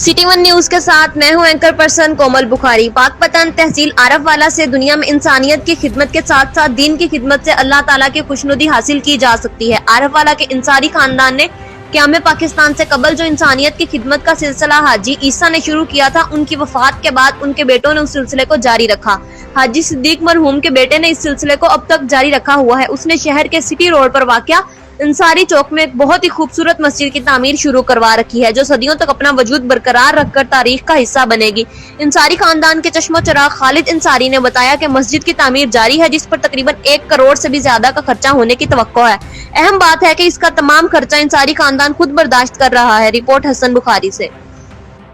City one news के साथ मैं हूं एंकर पर्सन कोमल बुखारी। पाकपतन तहसील आरफवाला से दुनिया में इंसानियत की खिदमत के साथ साथ दीन की खिदमत से अल्लाह ताला की खुशनुदी हासिल की जा सकती है। आरफवाला के इंसारी खानदान ने क़याम पाकिस्तान से कबल जो इंसानियत की खिदमत का सिलसिला हाजी ईसा ने शुरू किया था, उनकी वफात के बाद उनके बेटों ने उस सिलसिले को जारी रखा। हाजी सिद्दीक मरहूम के बेटे ने इस सिलसिले को अब तक जारी रखा हुआ है। उसने शहर के सिटी रोड पर वाक़या इंसारी चौक में एक बहुत ही खूबसूरत मस्जिद की तामीर शुरू करवा रखी है, जो सदियों तक अपना वजूद बरकरार रखकर तारीख का हिस्सा बनेगी। इंसारी खानदान के चश्मो चिराग खालिद इंसारी ने बताया कि मस्जिद की तामीर जारी है, जिस पर तकरीबन 1 करोड़ से भी ज्यादा का खर्चा होने की तवक्को है। अहम बात है कि इसका तमाम खर्चा इंसारी खानदान खुद बर्दाश्त कर रहा है। रिपोर्ट हसन बुखारी से।